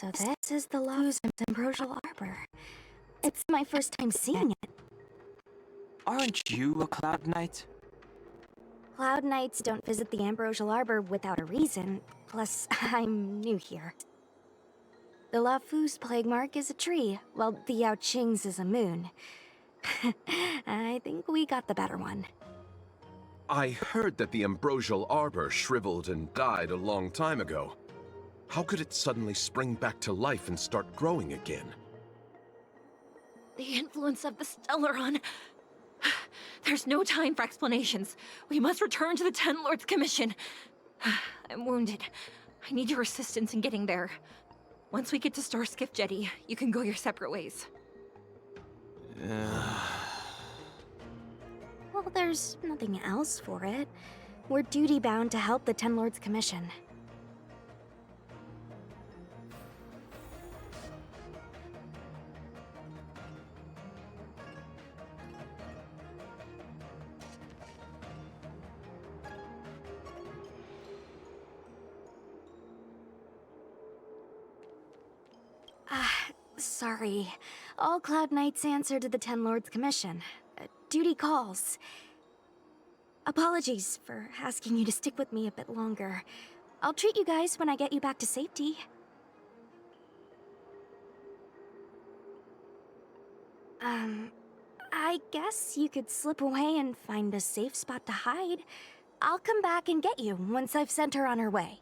So this is the Luz Ambrosial Arbor. It's my first time seeing it. Aren't you a Cloud Knight? Cloud Knights don't visit the Ambrosial Arbor without a reason, plus I'm new here. The Lafu's plague mark is a tree, while the Yao Qing's is a moon. I think we got the better one. I heard that the Ambrosial Arbor shriveled and died a long time ago. How could it suddenly spring back to life and start growing again? The influence of the Stellaron. There's no time for explanations. We must return to the Ten Lords Commission. I'm wounded. I need your assistance in getting there. Once we get to Starskiff Jetty, you can go your separate ways. Well, there's nothing else for it. We're duty-bound to help the Ten Lords Commission. Sorry. All Cloud Knights answer to the Ten Lords Commission. Duty calls. Apologies for asking you to stick with me a bit longer. I'll treat you guys when I get you back to safety. I guess you could slip away and find a safe spot to hide. I'll come back and get you once I've sent her on her way.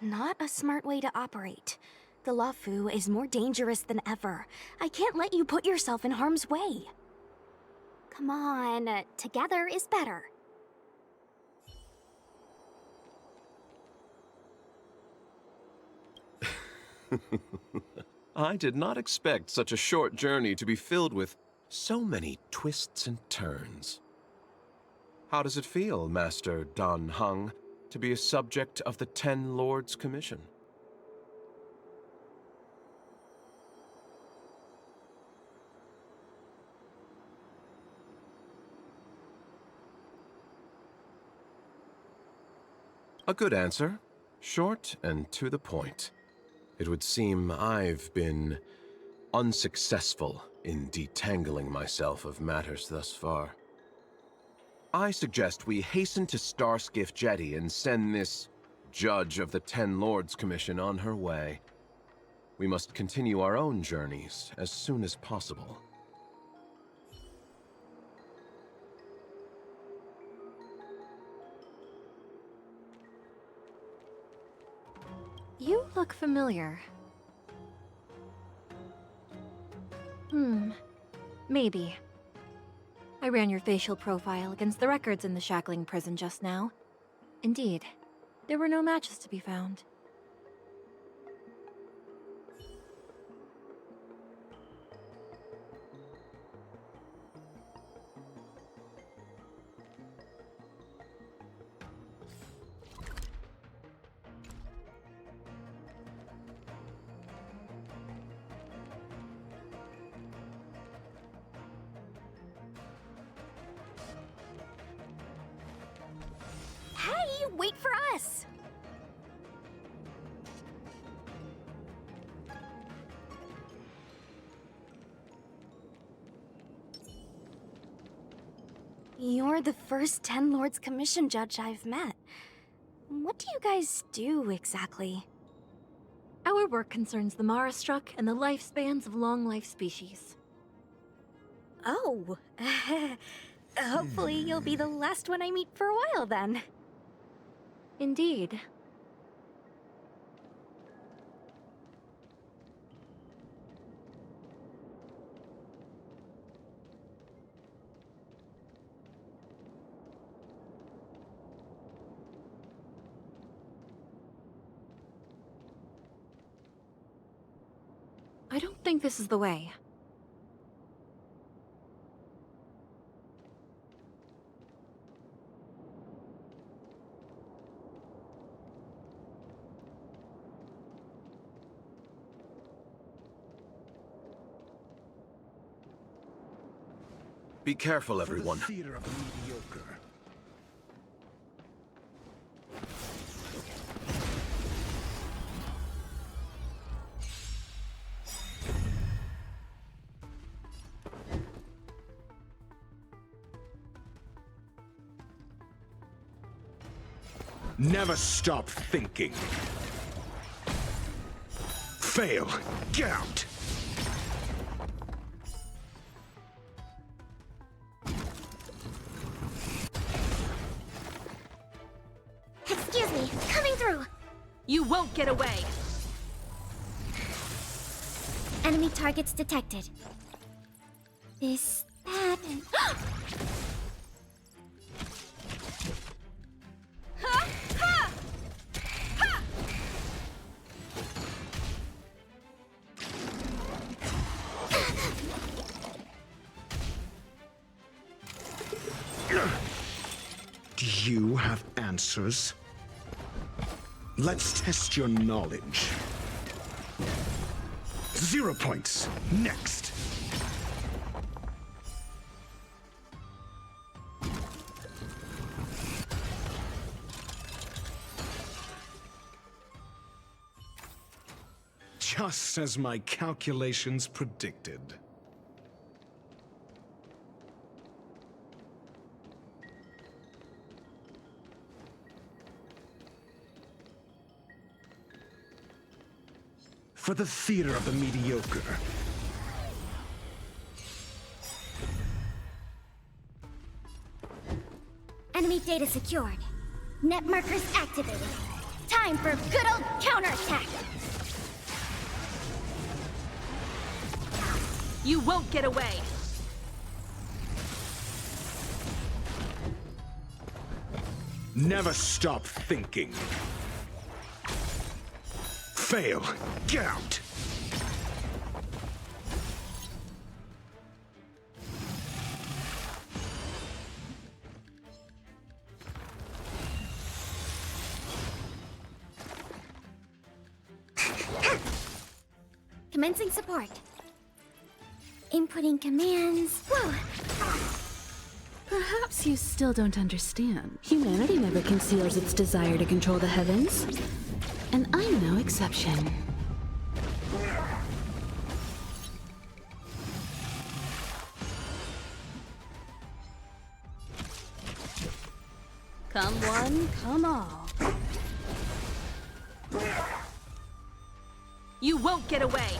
Not a smart way to operate. The Lafu is more dangerous than ever. I can't let you put yourself in harm's way. Come on, together is better. I did not expect such a short journey to be filled with so many twists and turns. How does it feel, Master Dan Heng, to be a subject of the Ten Lords Commission? A good answer. Short and to the point. It would seem I've been unsuccessful in detangling myself of matters thus far. I suggest we hasten to Starskiff Jetty and send this Judge of the Ten Lords Commission on her way. We must continue our own journeys as soon as possible. You look familiar. Maybe. I ran your facial profile against the records in the shackling prison just now. Indeed, there were no matches to be found. Hey, wait for us! You're the first Ten Lords Commission judge I've met. What do you guys do exactly? Our work concerns the Marastruck and the lifespans of long-life species. Oh, hopefully you'll be the last one I meet for a while then. Indeed. I don't think this is the way. Be careful, everyone. For the theater of the mediocre. Never stop thinking. Fail. Get out. Excuse me, coming through. You won't get away! Enemy targets detected. This, that, and... Ha! Ha! Ha! Do you have answers? Let's test your knowledge. 0 points. Next. Just as my calculations predicted. For the theater of the mediocre. Enemy data secured. Net markers activated. Time for good old counterattack. You won't get away! Never stop thinking. Fail. Get out. Commencing support. Inputting commands. Whoa! Perhaps you still don't understand. Humanity never conceals its desire to control the heavens. And I'm no exception. Come one, come all. You won't get away!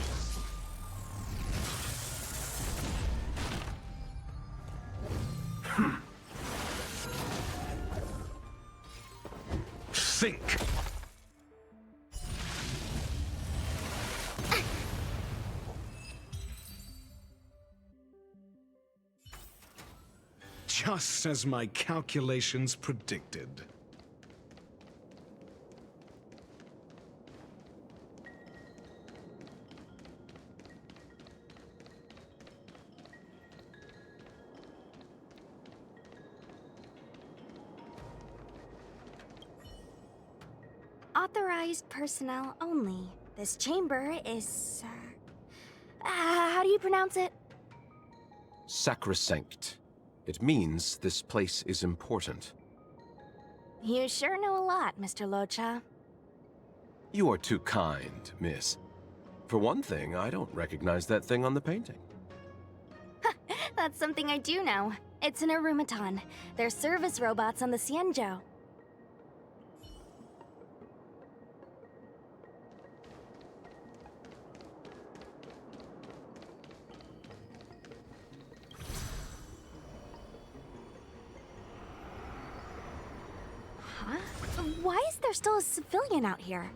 Think. Just as my calculations predicted. Authorized personnel only. This chamber is... how do you pronounce it? Sacrosanct. It means this place is important. You sure know a lot, Mr. Locha. You are too kind, miss. For one thing, I don't recognize that thing on the painting. That's something I do know. It's an Arumaton. They're service robots on the Xianzhou. Huh? Why is there still a civilian out here?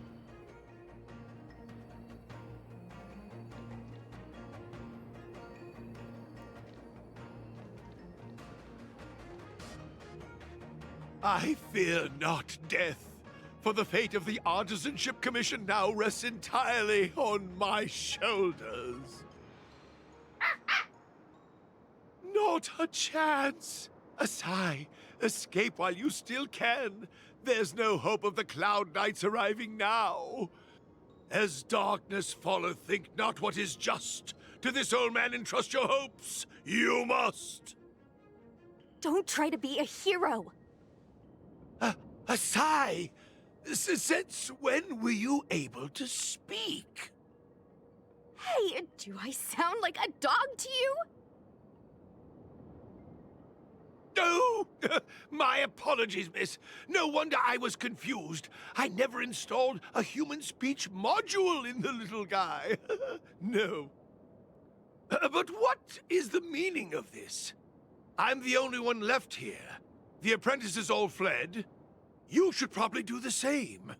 I fear not death, for the fate of the Artisanship Commission now rests entirely on my shoulders. Not a chance! Asai, escape while you still can. There's no hope of the Cloud Knights arriving now. As darkness falleth, think not what is just. To this old man entrust your hopes. You must. Don't try to be a hero! Asai! Since when were you able to speak? Hey, do I sound like a dog to you? Oh, my apologies, miss. No wonder I was confused. I never installed a human speech module in the little guy. No. But what is the meaning of this? I'm the only one left here. The apprentices all fled. You should probably do the same.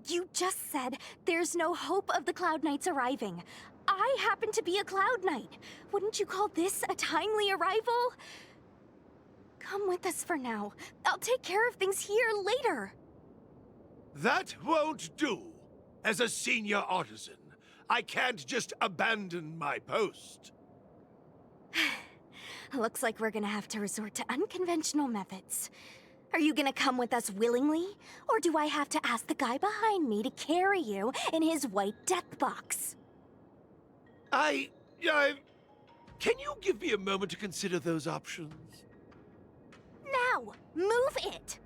You just said there's no hope of the Cloud Knights arriving. I happen to be a Cloud Knight. Wouldn't you call this a timely arrival? Come with us for now. I'll take care of things here later. That won't do. As a senior artisan, I can't just abandon my post. Looks like we're gonna have to resort to unconventional methods. Are you gonna come with us willingly? Or do I have to ask the guy behind me to carry you in his white death box? Can you give me a moment to consider those options? Now! Move it!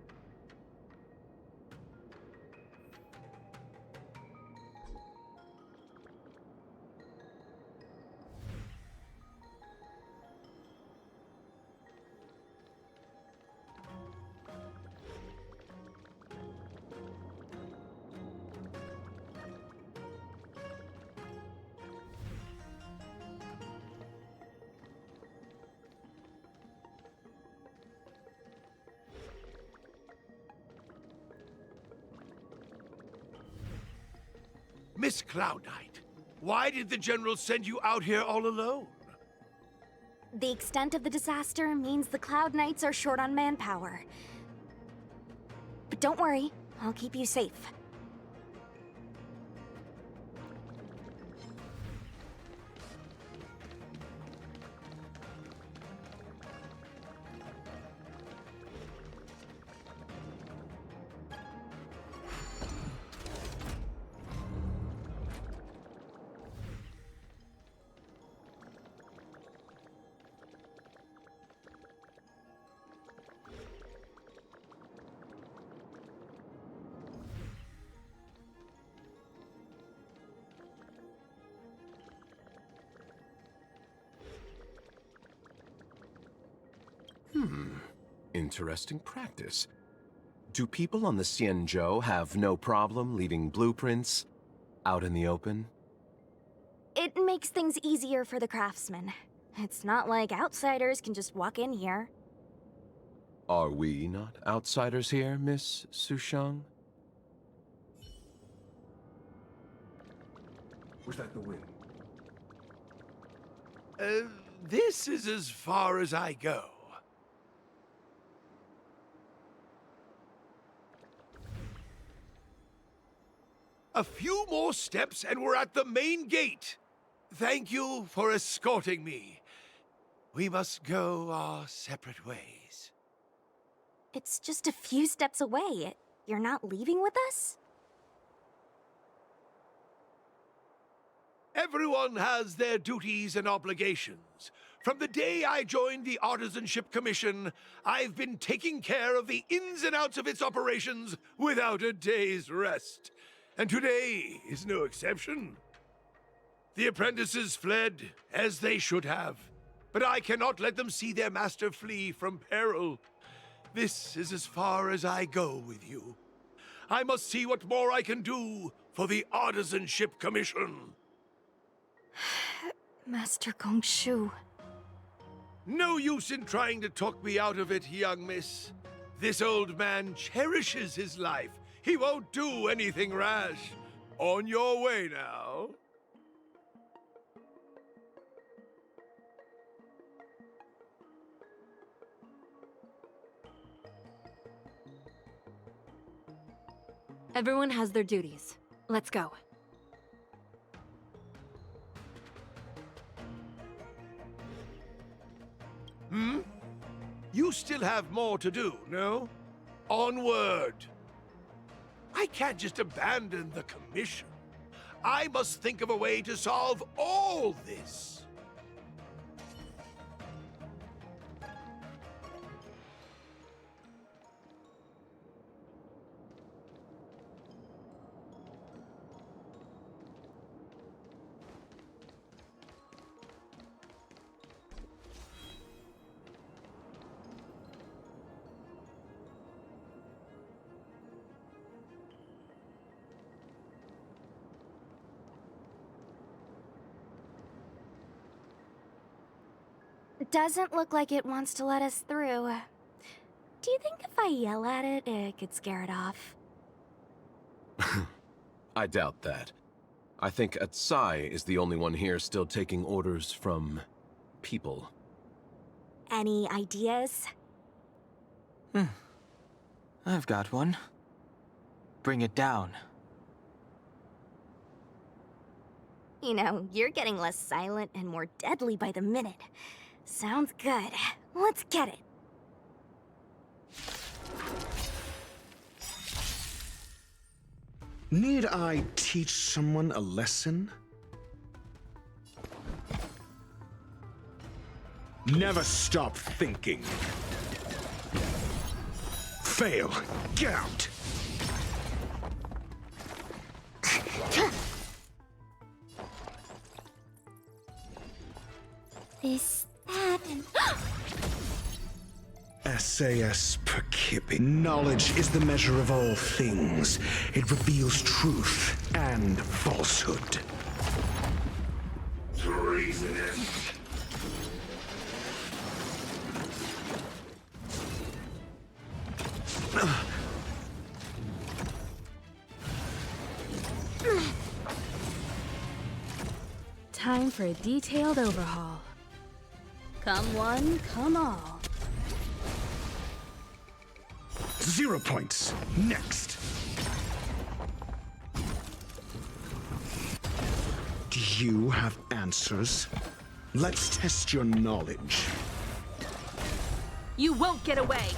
Miss Cloud Knight, why did the General send you out here all alone? The extent of the disaster means the Cloud Knights are short on manpower. But don't worry, I'll keep you safe. Interesting practice. Do people on the Xianzhou have no problem leaving blueprints out in the open? It makes things easier for the craftsmen. It's not like outsiders can just walk in here. Are we not outsiders here, Miss Sushang? Was that the wind? This is as far as I go. A few more steps and we're at the main gate. Thank you for escorting me. We must go our separate ways. It's just a few steps away. You're not leaving with us? Everyone has their duties and obligations. From the day I joined the Artisanship Commission, I've been taking care of the ins and outs of its operations without a day's rest. And today is no exception. The apprentices fled, as they should have. But I cannot let them see their master flee from peril. This is as far as I go with you. I must see what more I can do for the Artisanship Commission. Master Gongshu. No use in trying to talk me out of it, young miss. This old man cherishes his life. He won't do anything rash. On your way now. Everyone has their duties. Let's go. You still have more to do, no? Onward! I can't just abandon the commission. I must think of a way to solve all this. Doesn't look like it wants to let us through. Do you think if I yell at it, it could scare it off? I doubt that. I think Atsai is the only one here still taking orders from people. Any ideas? I've got one. Bring it down. You know, you're getting less silent and more deadly by the minute. Sounds good. Let's get it. Need I teach someone a lesson? Never stop thinking. Fail. Get out. This, that, and... SAS per Kippy. Knowledge is the measure of all things. It reveals truth and falsehood. Treasonous. Time for a detailed overhaul. Come one, come all. 0 points. Next. Do you have answers? Let's test your knowledge. You won't get away!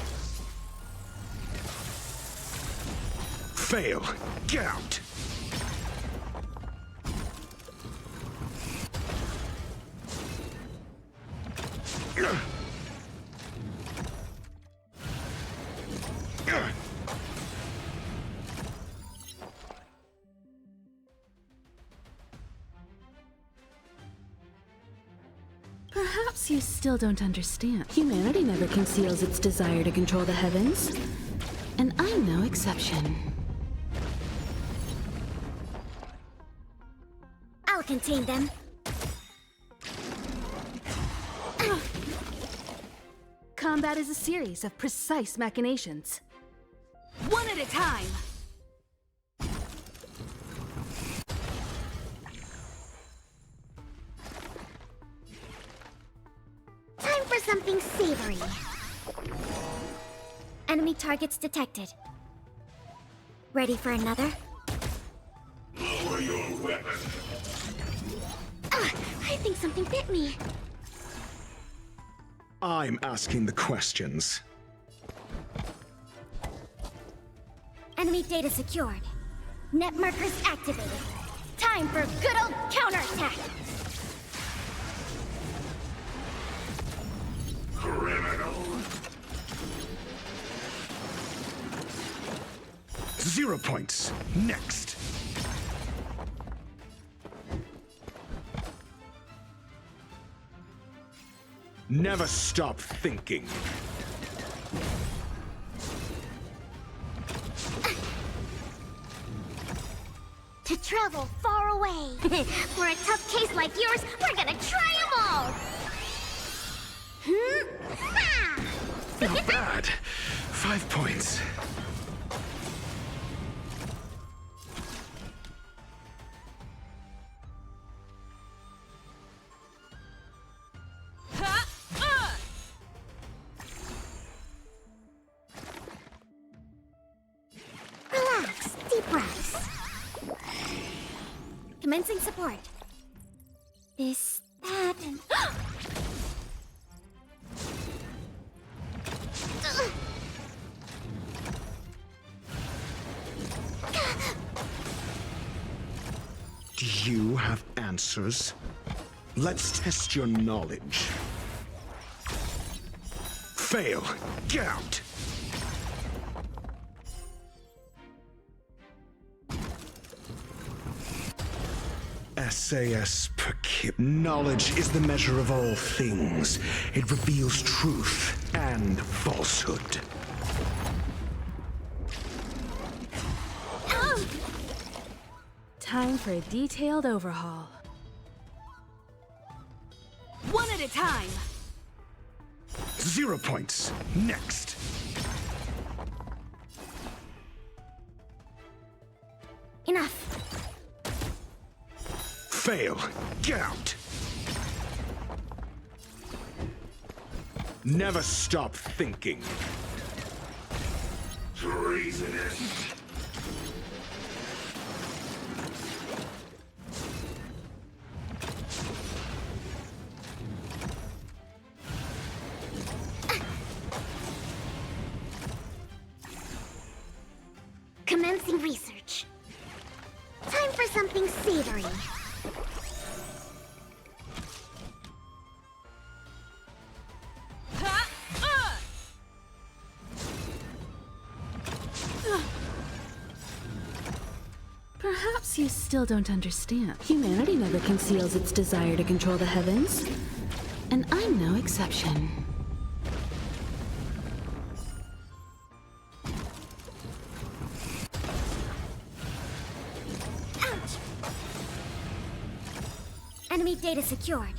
Fail. Get out. Perhaps you still don't understand. Humanity never conceals its desire to control the heavens. And I'm no exception. I'll contain them. Combat is a series of precise machinations. One at a time! Time for something savory. Enemy targets detected. Ready for another? Lower your weapon. I think something bit me. I'm asking the questions. Enemy data secured. Net markers activated. Time for good old counterattack. Criminal. 0 points. Next. Never stop thinking. To travel far away. For a tough case like yours, we're gonna try them all. Not bad. 5 points. Relax, deep breaths. Commencing support. This, that, and... Do you have answers? Let's test your knowledge. Fail. Get out. SAS per Kip. Knowledge is the measure of all things. It reveals truth and falsehood. Time for a detailed overhaul. One at a time! 0 points. Next. Enough. Fail. Get out. Never stop thinking. Treasonous. Commencing research. Time for something savory. Perhaps you still don't understand. Humanity never conceals its desire to control the heavens. And I'm no exception. Ouch! Enemy data secured.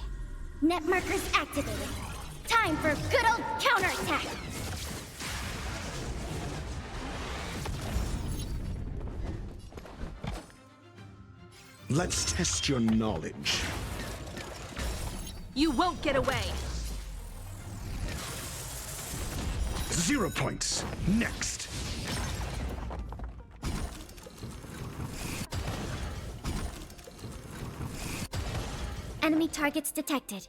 Net markers activated. Time for good old counterattack! Let's test your knowledge. You won't get away! 0 points. Next. Enemy targets detected.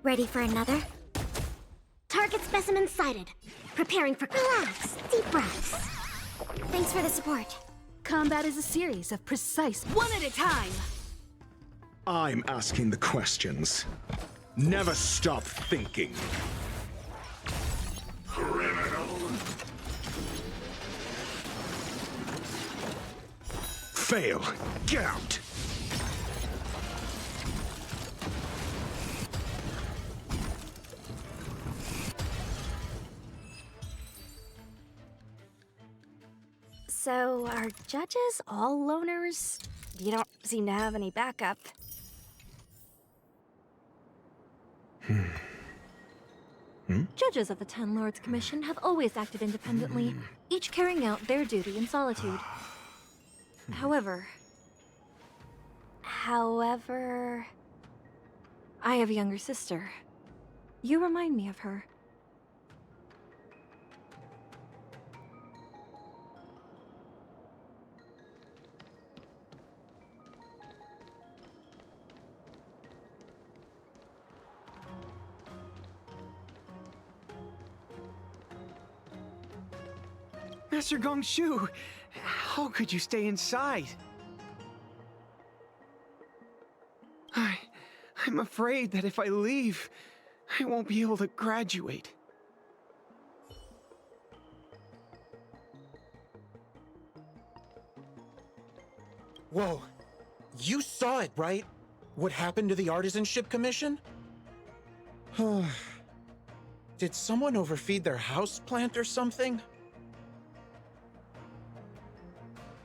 Ready for another? Target specimen sighted. Preparing for relax. Deep breaths. Thanks for the support. Combat is a series of precise... One at a time! I'm asking the questions. Never stop thinking. Criminal. Fail. Get out. So, are judges all loners? You don't seem to have any backup. Judges of the Ten Lords Commission have always acted independently, each carrying out their duty in solitude. However, I have a younger sister. You remind me of her. Master Gongshu, how could you stay inside? I'm afraid that if I leave, I won't be able to graduate. Whoa. You saw it, right? What happened to the Artisanship Commission? Did someone overfeed their houseplant or something?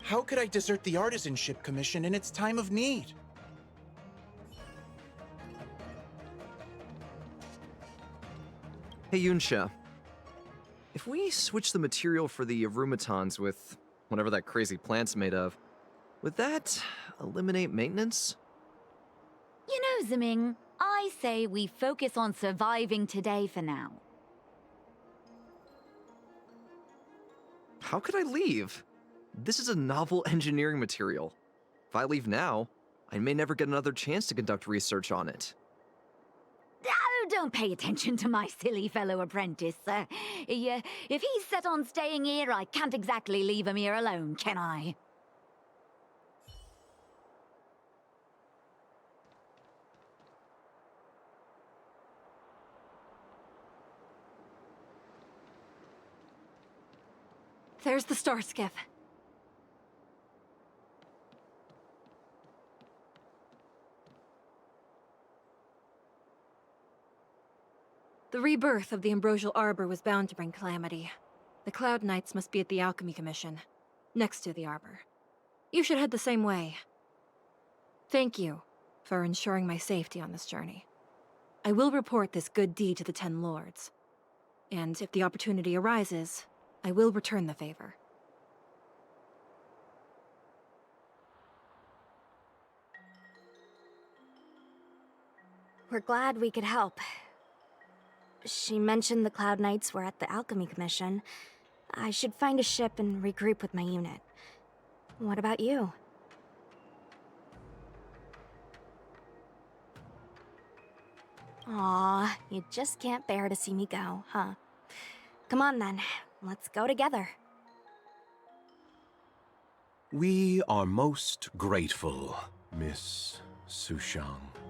How could I desert the Artisanship Commission in its time of need? Hey Yunsha, if we switch the material for the aromatons with whatever that crazy plant's made of, would that eliminate maintenance? You know, Ziming, I say we focus on surviving today for now. How could I leave? This is a novel engineering material. If I leave now, I may never get another chance to conduct research on it. Oh, don't pay attention to my silly fellow apprentice. If he's set on staying here, I can't exactly leave him here alone, can I? There's the star skiff. The rebirth of the Ambrosial Arbor was bound to bring calamity. The Cloud Knights must be at the Alchemy Commission, next to the Arbor. You should head the same way. Thank you for ensuring my safety on this journey. I will report this good deed to the Ten Lords. And if the opportunity arises, I will return the favor. We're glad we could help. She mentioned the Cloud Knights were at the Alchemy Commission. I should find a ship and regroup with my unit. What about you? Aw, you just can't bear to see me go, huh? Come on then, let's go together. We are most grateful, Miss Sushang.